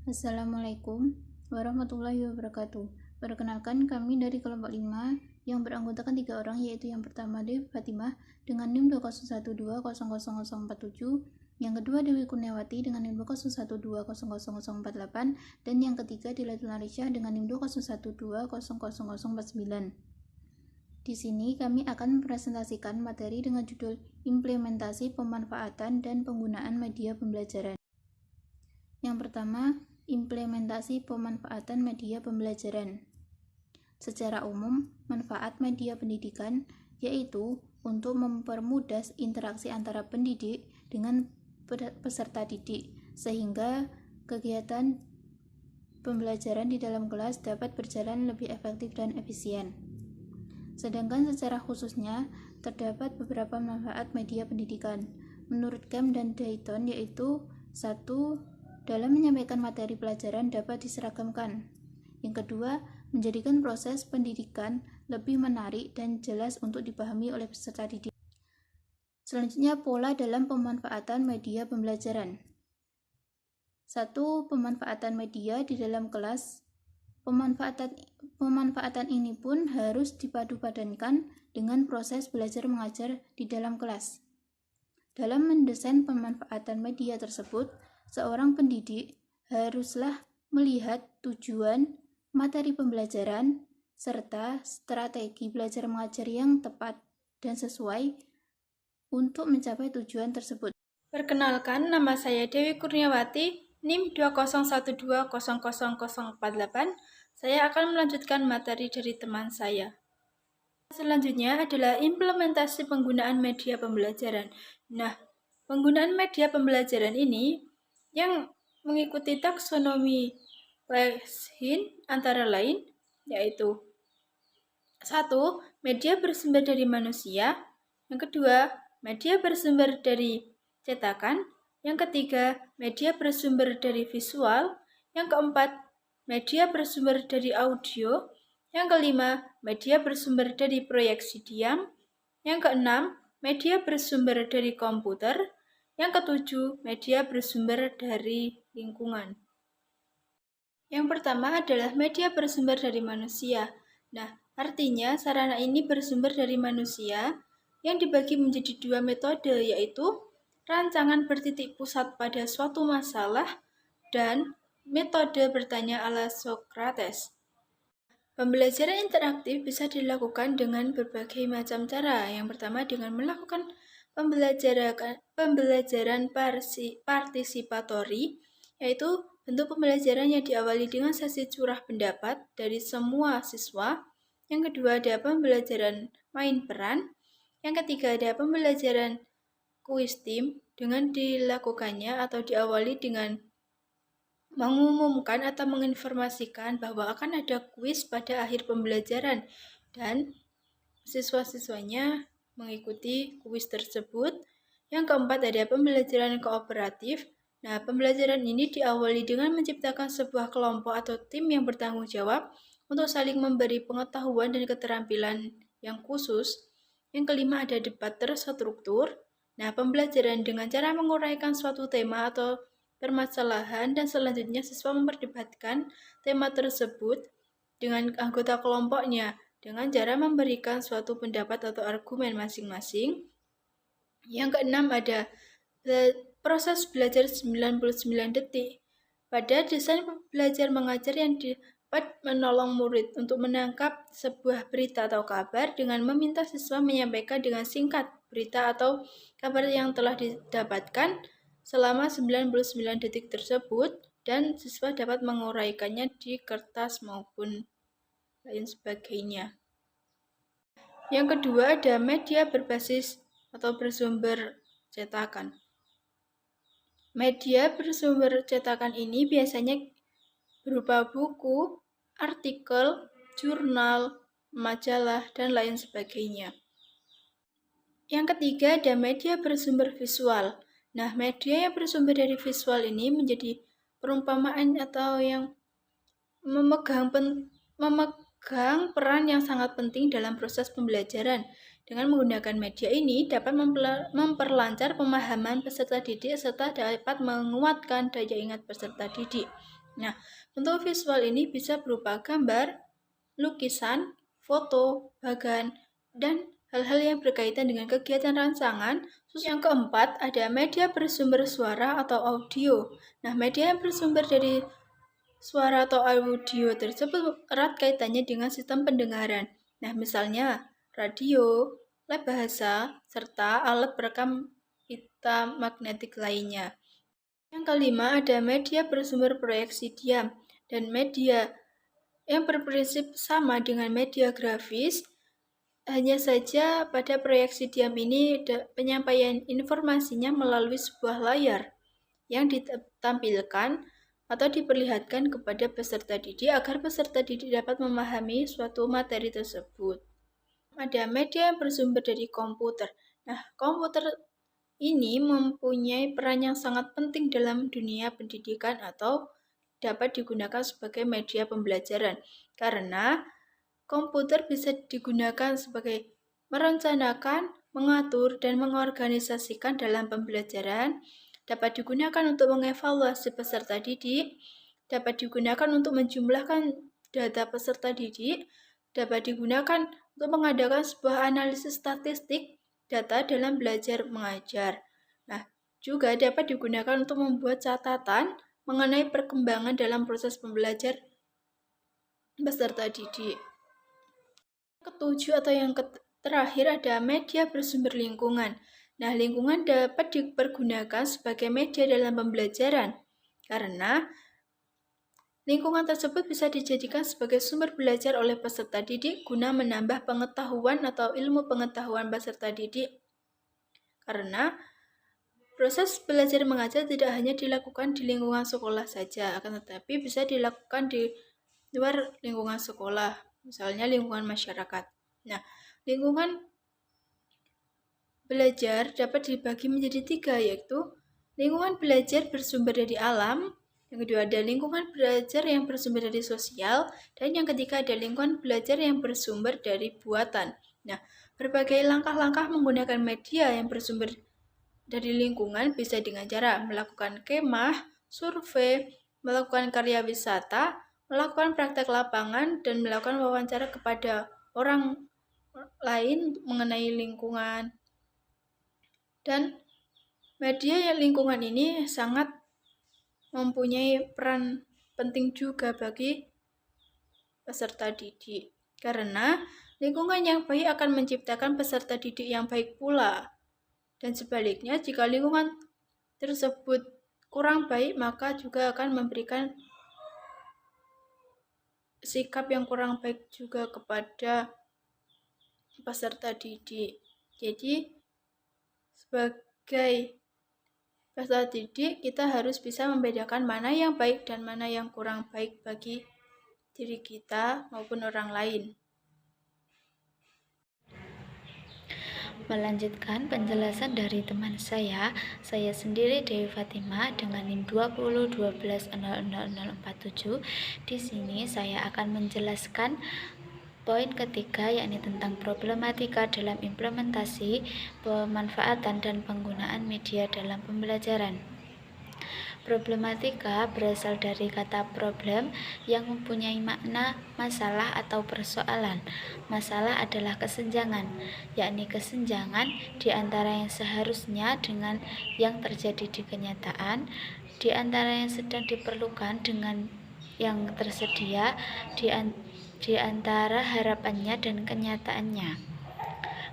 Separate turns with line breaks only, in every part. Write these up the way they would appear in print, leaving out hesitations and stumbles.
Assalamualaikum warahmatullahi wabarakatuh. Perkenalkan, kami dari kelompok 5 yang beranggotakan 3 orang, yaitu yang pertama Dewi Fatimah dengan NIM 201200047, yang kedua Dewi Kurniawati dengan NIM 201200048, dan yang ketiga Dilatul Arisyah dengan NIM 201200049. Di sini kami akan mempresentasikan materi dengan judul Implementasi Pemanfaatan dan Penggunaan Media Pembelajaran. Yang pertama, implementasi pemanfaatan media pembelajaran. Secara umum, manfaat media pendidikan yaitu untuk mempermudah interaksi antara pendidik dengan peserta didik, sehingga kegiatan pembelajaran di dalam kelas dapat berjalan lebih efektif dan efisien. Sedangkan secara khususnya, terdapat beberapa manfaat media pendidikan. Menurut Kem dan Dayton, yaitu 1. Dalam menyampaikan materi pelajaran dapat diseragamkan. Yang kedua, menjadikan proses pendidikan lebih menarik dan jelas untuk dipahami oleh peserta didik. Selanjutnya, pola dalam pemanfaatan media pembelajaran. 1. Pemanfaatan media di dalam kelas. Pemanfaatan ini pun harus dipadu-padankan dengan proses belajar mengajar di dalam kelas. Dalam mendesain pemanfaatan media tersebut, seorang pendidik haruslah melihat tujuan materi pembelajaran serta strategi belajar mengajar yang tepat dan sesuai untuk mencapai tujuan tersebut.
Perkenalkan, nama saya Dewi Kurniawati, NIM 201200048. Saya akan melanjutkan materi dari teman saya. Selanjutnya adalah implementasi penggunaan media pembelajaran. Nah, penggunaan media pembelajaran ini yang mengikuti taksonomi Weinstein antara lain yaitu 1. Media bersumber dari manusia. Yang kedua, media bersumber dari cetakan. Yang ketiga, media bersumber dari visual. Yang keempat, media bersumber dari audio. Yang kelima, media bersumber dari proyeksi diam. Yang keenam, media bersumber dari komputer. Yang ketujuh, media bersumber dari lingkungan. Yang pertama adalah media bersumber dari manusia. Nah, artinya sarana ini bersumber dari manusia yang dibagi menjadi 2 metode, yaitu rancangan bertitik pusat pada suatu masalah dan metode bertanya ala Socrates. Pembelajaran interaktif bisa dilakukan dengan berbagai macam cara. Yang pertama dengan melakukan pembelajaran partisipatori, yaitu bentuk pembelajaran yang diawali dengan sesi curah pendapat dari semua siswa. Yang kedua ada pembelajaran main peran. Yang ketiga ada pembelajaran kuis tim dengan dilakukannya atau diawali dengan mengumumkan atau menginformasikan bahwa akan ada kuis pada akhir pembelajaran dan siswa-siswanya mengikuti kuis tersebut. Yang keempat ada pembelajaran kooperatif. Nah, pembelajaran ini diawali dengan menciptakan sebuah kelompok atau tim yang bertanggung jawab untuk saling memberi pengetahuan dan keterampilan yang khusus. Yang kelima ada debat terstruktur. Nah, pembelajaran dengan cara menguraikan suatu tema atau permasalahan dan selanjutnya siswa memperdebatkan tema tersebut dengan anggota kelompoknya dengan cara memberikan suatu pendapat atau argumen masing-masing. Yang keenam ada proses belajar 99 detik. Pada desain belajar mengajar yang dapat menolong murid untuk menangkap sebuah berita atau kabar dengan meminta siswa menyampaikan dengan singkat berita atau kabar yang telah didapatkan selama 99 detik tersebut dan siswa dapat menguraikannya di kertas maupun lain sebagainya. Yang kedua ada media berbasis atau bersumber cetakan. Media bersumber cetakan ini biasanya berupa buku, artikel, jurnal, majalah, dan lain sebagainya. Yang ketiga ada media bersumber visual. Nah, media yang bersumber dari visual ini menjadi perumpamaan atau yang memegang peran yang sangat penting dalam proses pembelajaran. Dengan menggunakan media ini dapat memperlancar pemahaman peserta didik serta dapat menguatkan daya ingat peserta didik. Nah, bentuk visual ini bisa berupa gambar, lukisan, foto, bagan, dan hal-hal yang berkaitan dengan kegiatan rancangan. Yang keempat, ada media bersumber suara atau audio. Nah, media yang bersumber dari suara atau audio tersebut erat kaitannya dengan sistem pendengaran. Nah, misalnya radio, lab bahasa, serta alat perekam pita magnetik lainnya. Yang kelima, ada media bersumber proyeksi diam dan media yang berprinsip sama dengan media grafis. Hanya saja pada proyeksi diam ini penyampaian informasinya melalui sebuah layar yang ditampilkan atau diperlihatkan kepada peserta didik agar peserta didik dapat memahami suatu materi tersebut. Ada media yang bersumber dari komputer. Nah, komputer ini mempunyai peran yang sangat penting dalam dunia pendidikan atau dapat digunakan sebagai media pembelajaran karena komputer bisa digunakan sebagai merencanakan, mengatur, dan mengorganisasikan dalam pembelajaran, dapat digunakan untuk mengevaluasi peserta didik, dapat digunakan untuk menjumlahkan data peserta didik, dapat digunakan untuk mengadakan sebuah analisis statistik data dalam belajar mengajar. Nah, juga dapat digunakan untuk membuat catatan mengenai perkembangan dalam proses pembelajar peserta didik. Ketujuh atau yang terakhir ada media bersumber lingkungan. Nah, lingkungan dapat dipergunakan sebagai media dalam pembelajaran karena lingkungan tersebut bisa dijadikan sebagai sumber belajar oleh peserta didik guna menambah pengetahuan atau ilmu pengetahuan peserta didik. Karena proses belajar mengajar tidak hanya dilakukan di lingkungan sekolah saja, akan tetapi bisa dilakukan di luar lingkungan sekolah, misalnya lingkungan masyarakat. Nah, lingkungan belajar dapat dibagi menjadi 3, yaitu lingkungan belajar bersumber dari alam, yang kedua ada lingkungan belajar yang bersumber dari sosial, dan yang ketiga ada lingkungan belajar yang bersumber dari buatan. Nah, berbagai langkah-langkah menggunakan media yang bersumber dari lingkungan bisa dengan cara melakukan kemah, survei, melakukan karya wisata, melakukan praktek lapangan, dan melakukan wawancara kepada orang lain mengenai lingkungan. Dan media lingkungan ini sangat mempunyai peran penting juga bagi peserta didik. Karena lingkungan yang baik akan menciptakan peserta didik yang baik pula. Dan sebaliknya, jika lingkungan tersebut kurang baik, maka juga akan memberikan sikap yang kurang baik juga kepada peserta didik. Jadi, sebagai peserta didik, kita harus bisa membedakan mana yang baik dan mana yang kurang baik bagi diri kita maupun orang lain.
Melanjutkan penjelasan dari teman saya sendiri Dewi Fatima dengan NIM 2012000047. Di sini saya akan menjelaskan poin ketiga, yakni tentang problematika dalam implementasi, pemanfaatan, dan penggunaan media dalam pembelajaran. Problematika berasal dari kata problem yang mempunyai makna masalah atau persoalan. Masalah adalah kesenjangan, yakni kesenjangan di antara yang seharusnya dengan yang terjadi di kenyataan, di antara yang sedang diperlukan dengan yang tersedia, di antara harapannya dan kenyataannya.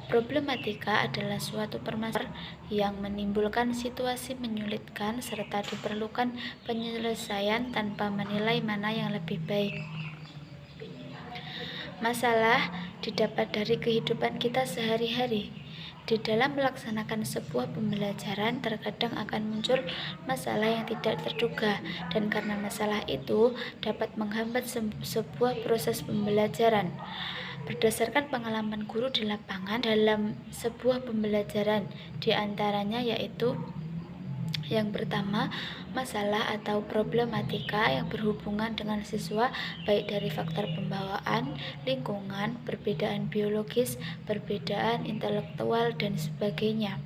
Problematika adalah suatu permasalahan yang menimbulkan situasi menyulitkan serta diperlukan penyelesaian tanpa menilai mana yang lebih baik. Masalah didapat dari kehidupan kita sehari-hari. Di dalam melaksanakan sebuah pembelajaran, terkadang akan muncul masalah yang tidak terduga, dan karena masalah itu dapat menghambat sebuah proses pembelajaran. Berdasarkan pengalaman guru di lapangan dalam sebuah pembelajaran, di antaranya yaitu Yang pertama, masalah atau problematika yang berhubungan dengan siswa baik dari faktor pembawaan, lingkungan, perbedaan biologis, perbedaan intelektual, dan sebagainya.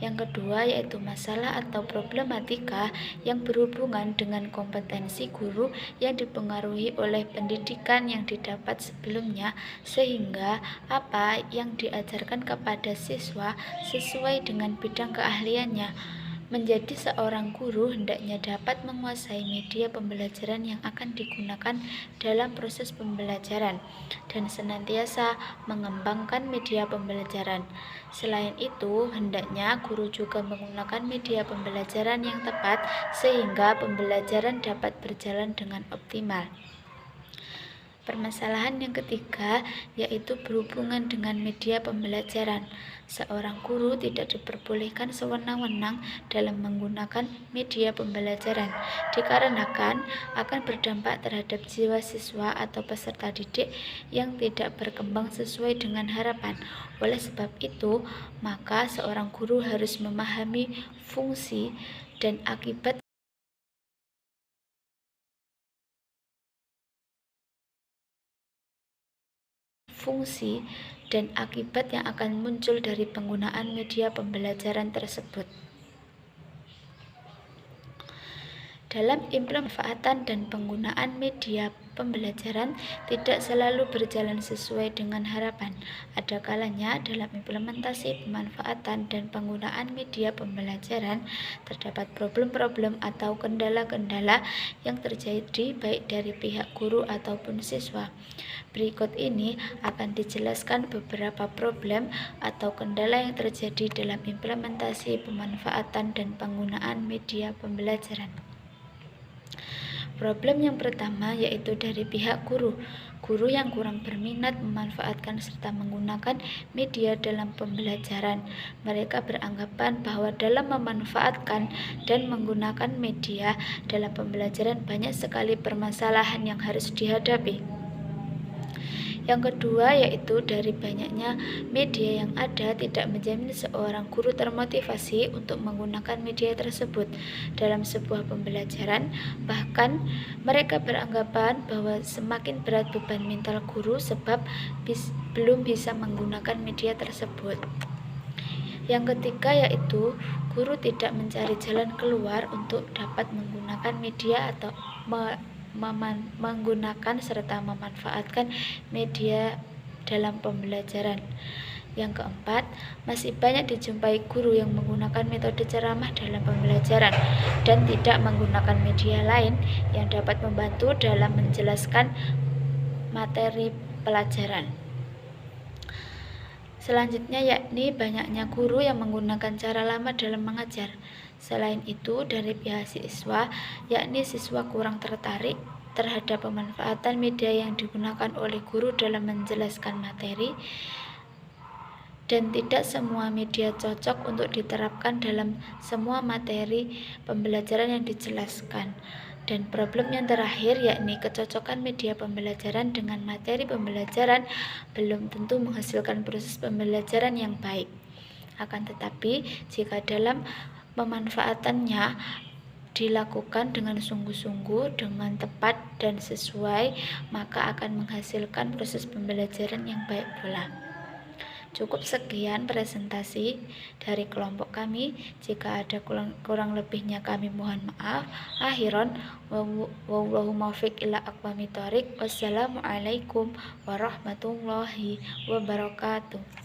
Yang kedua yaitu masalah atau problematika yang berhubungan dengan kompetensi guru yang dipengaruhi oleh pendidikan yang didapat sebelumnya, sehingga apa yang diajarkan kepada siswa sesuai dengan bidang keahliannya. Menjadi seorang guru hendaknya dapat menguasai media pembelajaran yang akan digunakan dalam proses pembelajaran dan senantiasa mengembangkan media pembelajaran. Selain itu, hendaknya guru juga menggunakan media pembelajaran yang tepat sehingga pembelajaran dapat berjalan dengan optimal. Permasalahan yang ketiga yaitu berhubungan dengan media pembelajaran. Seorang guru tidak diperbolehkan sewenang-wenang dalam menggunakan media pembelajaran, dikarenakan akan berdampak terhadap jiwa siswa atau peserta didik yang tidak berkembang sesuai dengan harapan. Oleh sebab itu, maka seorang guru harus memahami fungsi dan akibat yang akan muncul dari penggunaan media pembelajaran tersebut. Dalam implementasi dan penggunaan media pembelajaran tidak selalu berjalan sesuai dengan harapan. Ada kalanya dalam implementasi, pemanfaatan, dan penggunaan media pembelajaran terdapat problem-problem atau kendala-kendala yang terjadi baik dari pihak guru ataupun siswa. Berikut ini akan dijelaskan beberapa problem atau kendala yang terjadi dalam implementasi, pemanfaatan, dan penggunaan media pembelajaran. Problem yang pertama yaitu dari pihak guru. Guru yang kurang berminat memanfaatkan serta menggunakan media dalam pembelajaran. Mereka beranggapan bahwa dalam memanfaatkan dan menggunakan media dalam pembelajaran banyak sekali permasalahan yang harus dihadapi. Yang kedua yaitu dari banyaknya media yang ada tidak menjamin seorang guru termotivasi untuk menggunakan media tersebut dalam sebuah pembelajaran. Bahkan mereka beranggapan bahwa semakin berat beban mental guru sebab belum bisa menggunakan media tersebut. Yang ketiga yaitu guru tidak mencari jalan keluar untuk dapat menggunakan media atau menggunakan serta memanfaatkan media dalam pembelajaran. Yang keempat, masih banyak dijumpai guru yang menggunakan metode ceramah dalam pembelajaran dan tidak menggunakan media lain yang dapat membantu dalam menjelaskan materi pelajaran. Selanjutnya yakni banyaknya guru yang menggunakan cara lama dalam mengajar. Selain itu, dari pihak siswa, yakni siswa kurang tertarik terhadap pemanfaatan media yang digunakan oleh guru dalam menjelaskan materi, dan tidak semua media cocok untuk diterapkan dalam semua materi pembelajaran yang dijelaskan. Dan problem yang terakhir yakni kecocokan media pembelajaran dengan materi pembelajaran belum tentu menghasilkan proses pembelajaran yang baik. Akan tetapi, jika dalam pemanfaatannya dilakukan dengan sungguh-sungguh, dengan tepat dan sesuai, maka akan menghasilkan proses pembelajaran yang baik pula. Cukup sekian presentasi dari kelompok kami. Jika ada kurang lebihnya kami mohon maaf. Akhiron wallahu muwaffiq ila aqwamit thoriq. Wassalamualaikum warahmatullahi wabarakatuh.